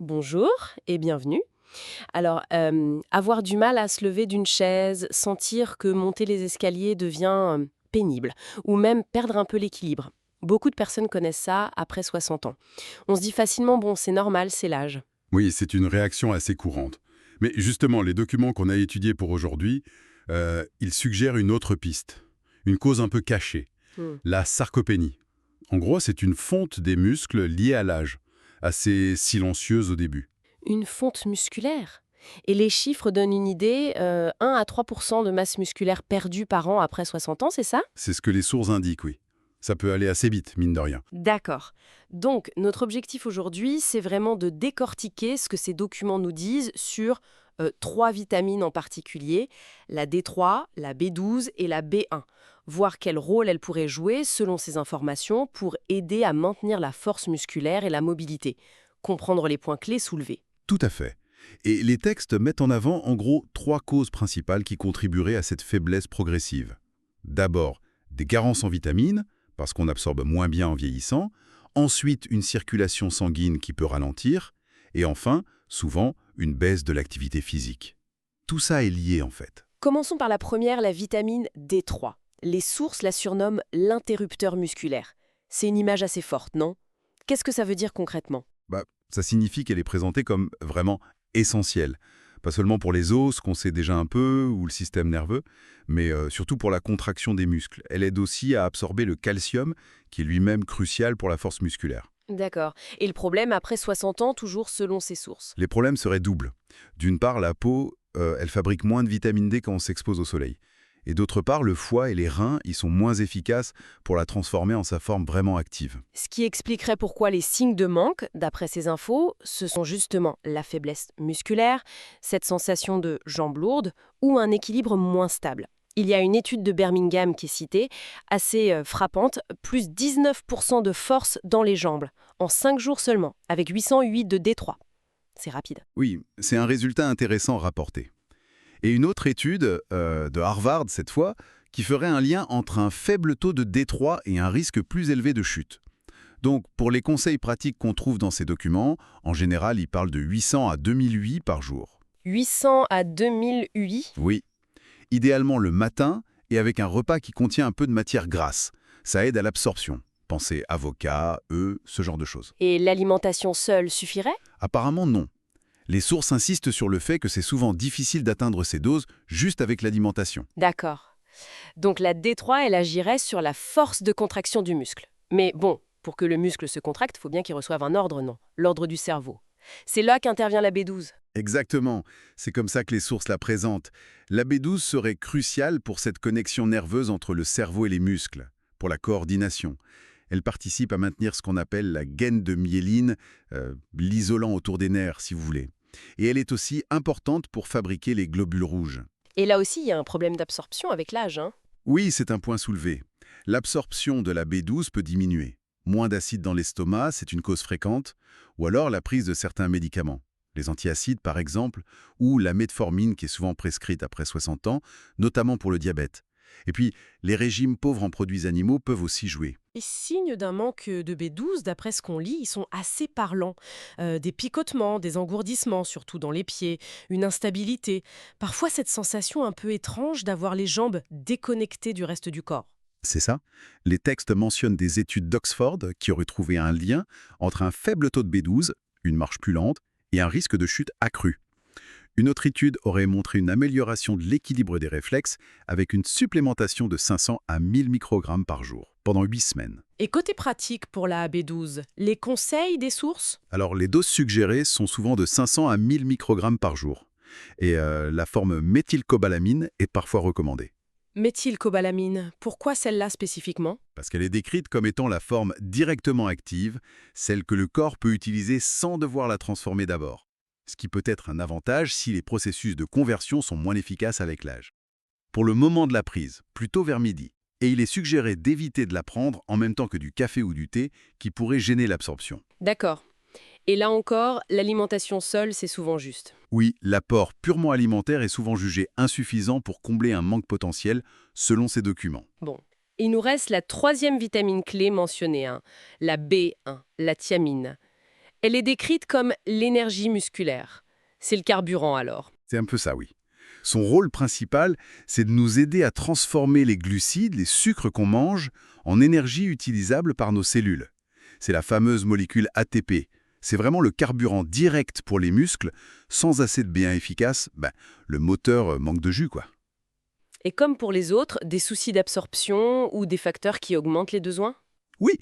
Bonjour et bienvenue. Alors, avoir du mal à se lever d'une chaise, sentir que monter les escaliers devient pénible, ou même perdre un peu l'équilibre. Beaucoup de personnes connaissent ça après 60 ans. On se dit facilement, bon, c'est normal, c'est l'âge. Oui, c'est une réaction assez courante. Mais justement, les documents qu'on a étudiés pour aujourd'hui, ils suggèrent une autre piste, une cause un peu cachée, Hmm. la sarcopénie. En gros, c'est une fonte des muscles liée à l'âge, assez silencieuse au début. Une fonte musculaire. Et les chiffres donnent une idée, 1 à 3 de masse musculaire perdue par an après 60 ans, c'est ça? C'est ce que les sources indiquent, oui. Ça peut aller assez vite, mine de rien. D'accord. Donc, notre objectif aujourd'hui, c'est vraiment de décortiquer ce que ces documents nous disent sur trois vitamines en particulier, la D3, la B12 et la B1. Voir quel rôle elles pourraient jouer, selon ces informations, pour aider à maintenir la force musculaire et la mobilité. Comprendre les points clés soulevés. Tout à fait. Et les textes mettent en avant, en gros, trois causes principales qui contribueraient à cette faiblesse progressive. D'abord, des carences en vitamines, parce qu'on absorbe moins bien en vieillissant. Ensuite, une circulation sanguine qui peut ralentir. Et enfin, souvent, une baisse de l'activité physique. Tout ça est lié, en fait. Commençons par la première, la vitamine D3. Les sources la surnomment l'interrupteur musculaire. C'est une image assez forte, non? Qu'est-ce que ça veut dire concrètement? Ça signifie qu'elle est présentée comme vraiment essentielle. Pas seulement pour les os, qu'on sait déjà un peu, ou le système nerveux, mais surtout pour la contraction des muscles. Elle aide aussi à absorber le calcium, qui est lui-même crucial pour la force musculaire. D'accord. Et le problème, après 60 ans, toujours selon ses sources. Les problèmes seraient doubles. D'une part, la peau, elle fabrique moins de vitamine D quand on s'expose au soleil. Et d'autre part, le foie et les reins, ils sont moins efficaces pour la transformer en sa forme vraiment active. Ce qui expliquerait pourquoi les signes de manque, d'après ces infos, ce sont justement la faiblesse musculaire, cette sensation de jambes lourdes ou un équilibre moins stable. Il y a une étude de Birmingham qui est citée, assez frappante, plus 19% de force dans les jambes, en 5 jours seulement, avec 808 de D3. C'est rapide. Oui, c'est un résultat intéressant rapporté. Et une autre étude, de Harvard cette fois, qui ferait un lien entre un faible taux de D3 et un risque plus élevé de chute. Donc, pour les conseils pratiques qu'on trouve dans ces documents, en général, ils parlent de 800 à 2008 par jour. 800 à 2000 UI. Oui, idéalement le matin et avec un repas qui contient un peu de matière grasse. Ça aide à l'absorption. Pensez avocat, œufs, ce genre de choses. Et l'alimentation seule suffirait? Apparemment non. Les sources insistent sur le fait que c'est souvent difficile d'atteindre ces doses juste avec l'alimentation. D'accord. Donc la D3, elle agirait sur la force de contraction du muscle. Mais bon, pour que le muscle se contracte, il faut bien qu'il reçoive un ordre, non? L'ordre du cerveau. C'est là qu'intervient la B12. Exactement, c'est comme ça que les sources la présentent. La B12 serait cruciale pour cette connexion nerveuse entre le cerveau et les muscles, pour la coordination. Elle participe à maintenir ce qu'on appelle la gaine de myéline, l'isolant autour des nerfs si vous voulez. Et elle est aussi importante pour fabriquer les globules rouges. Et là aussi, il y a un problème d'absorption avec l'âge, hein? Oui, c'est un point soulevé. L'absorption de la B12 peut diminuer. Moins d'acide dans l'estomac, c'est une cause fréquente, ou alors la prise de certains médicaments. Les antiacides, par exemple, ou la metformine qui est souvent prescrite après 60 ans, notamment pour le diabète. Et puis, les régimes pauvres en produits animaux peuvent aussi jouer. Les signes d'un manque de B12, d'après ce qu'on lit, ils sont assez parlants. Des picotements, des engourdissements, surtout dans les pieds, une instabilité. Parfois cette sensation un peu étrange d'avoir les jambes déconnectées du reste du corps. C'est ça. Les textes mentionnent des études d'Oxford qui auraient trouvé un lien entre un faible taux de B12, une marche plus lente, et un risque de chute accru. Une autre étude aurait montré une amélioration de l'équilibre des réflexes avec une supplémentation de 500 à 1000 microgrammes par jour pendant 8 semaines. Et côté pratique pour la B12, les conseils des sources? Alors les doses suggérées sont souvent de 500 à 1000 microgrammes par jour. Et la forme méthylcobalamine est parfois recommandée. Méthylcobalamine, pourquoi celle-là spécifiquement? Parce qu'elle est décrite comme étant la forme directement active, celle que le corps peut utiliser sans devoir la transformer d'abord. Ce qui peut être un avantage si les processus de conversion sont moins efficaces avec l'âge. Pour le moment de la prise, plutôt vers midi, et il est suggéré d'éviter de la prendre en même temps que du café ou du thé qui pourrait gêner l'absorption. D'accord. Et là encore, l'alimentation seule, c'est souvent juste. Oui, l'apport purement alimentaire est souvent jugé insuffisant pour combler un manque potentiel selon ces documents. Bon. Il nous reste la troisième vitamine clé mentionnée, hein, la B1, la thiamine. Elle est décrite comme l'énergie musculaire. C'est le carburant alors. C'est un peu ça, oui. Son rôle principal, c'est de nous aider à transformer les glucides, les sucres qu'on mange, en énergie utilisable par nos cellules. C'est la fameuse molécule ATP. C'est vraiment le carburant direct pour les muscles. Sans assez de bien efficace, le moteur manque de jus, quoi. Et comme pour les autres, des soucis d'absorption ou des facteurs qui augmentent les besoins? Oui,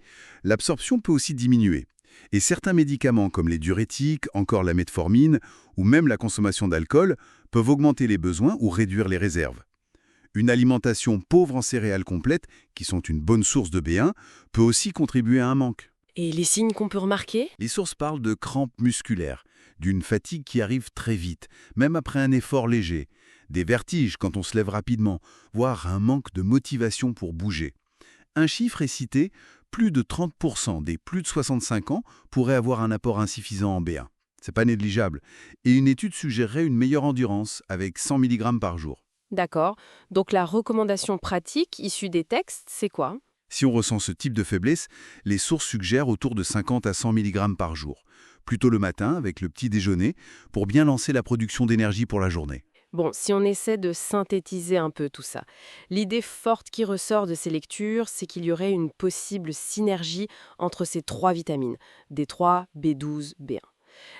l'absorption peut aussi diminuer. Et certains médicaments comme les diurétiques, encore la metformine, ou même la consommation d'alcool, peuvent augmenter les besoins ou réduire les réserves. Une alimentation pauvre en céréales complètes, qui sont une bonne source de B1, peut aussi contribuer à un manque. Et les signes qu'on peut remarquer? Les sources parlent de crampes musculaires, d'une fatigue qui arrive très vite, même après un effort léger, des vertiges quand on se lève rapidement, voire un manque de motivation pour bouger. Un chiffre est cité, plus de 30% des plus de 65 ans pourraient avoir un apport insuffisant en B1. C'est pas négligeable. Et une étude suggérerait une meilleure endurance avec 100 mg par jour. D'accord. Donc la recommandation pratique issue des textes, c'est quoi? Si on ressent ce type de faiblesse, les sources suggèrent autour de 50 à 100 mg par jour. Plutôt le matin, avec le petit déjeuner, pour bien lancer la production d'énergie pour la journée. Bon, si on essaie de synthétiser un peu tout ça, l'idée forte qui ressort de ces lectures, c'est qu'il y aurait une possible synergie entre ces trois vitamines, D3, B12, B1.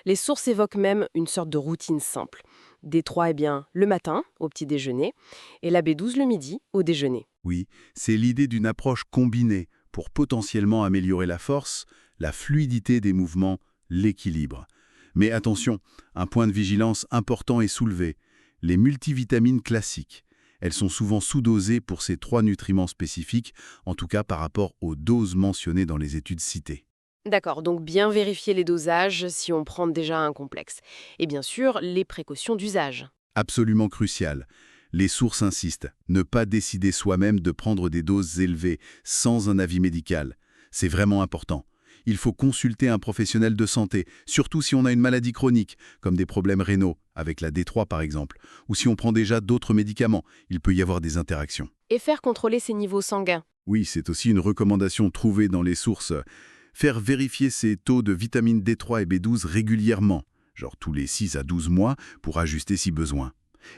Les sources évoquent même une sorte de routine simple. D3, le matin, au petit déjeuner, et la B12 le midi, au déjeuner. Oui, c'est l'idée d'une approche combinée pour potentiellement améliorer la force, la fluidité des mouvements, l'équilibre. Mais attention, un point de vigilance important est soulevé. Les multivitamines classiques. Elles sont souvent sous-dosées pour ces trois nutriments spécifiques, en tout cas par rapport aux doses mentionnées dans les études citées. D'accord, donc bien vérifier les dosages si on prend déjà un complexe. Et bien sûr, les précautions d'usage. Absolument crucial. Les sources insistent, ne pas décider soi-même de prendre des doses élevées sans un avis médical. C'est vraiment important. Il faut consulter un professionnel de santé, surtout si on a une maladie chronique, comme des problèmes rénaux, avec la D3 par exemple, ou si on prend déjà d'autres médicaments, il peut y avoir des interactions. Et faire contrôler ses niveaux sanguins. Oui, c'est aussi une recommandation trouvée dans les sources. Faire vérifier ses taux de vitamine D3 et B12 régulièrement, genre tous les 6 à 12 mois, pour ajuster si besoin.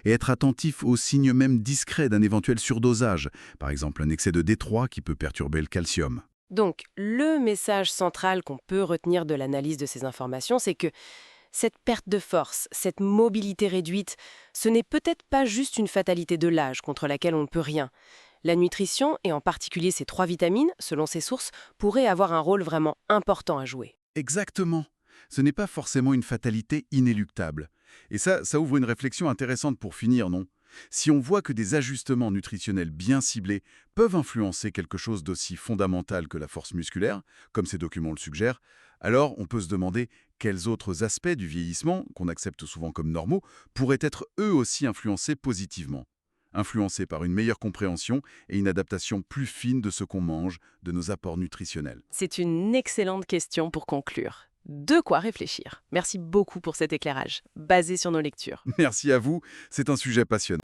Et être attentif aux signes même discrets d'un éventuel surdosage, par exemple un excès de D3 qui peut perturber le calcium. Donc, le message central qu'on peut retenir de l'analyse de ces informations, c'est que cette perte de force, cette mobilité réduite, ce n'est peut-être pas juste une fatalité de l'âge contre laquelle on ne peut rien. La nutrition, et en particulier ces trois vitamines, selon ces sources, pourrait avoir un rôle vraiment important à jouer. Exactement. Ce n'est pas forcément une fatalité inéluctable. Et ça ouvre une réflexion intéressante pour finir, non? Si on voit que des ajustements nutritionnels bien ciblés peuvent influencer quelque chose d'aussi fondamental que la force musculaire, comme ces documents le suggèrent, alors on peut se demander quels autres aspects du vieillissement, qu'on accepte souvent comme normaux, pourraient être eux aussi influencés positivement. Influencés par une meilleure compréhension et une adaptation plus fine de ce qu'on mange, de nos apports nutritionnels. C'est une excellente question pour conclure. De quoi réfléchir. Merci beaucoup pour cet éclairage, basé sur nos lectures. Merci à vous, c'est un sujet passionnant.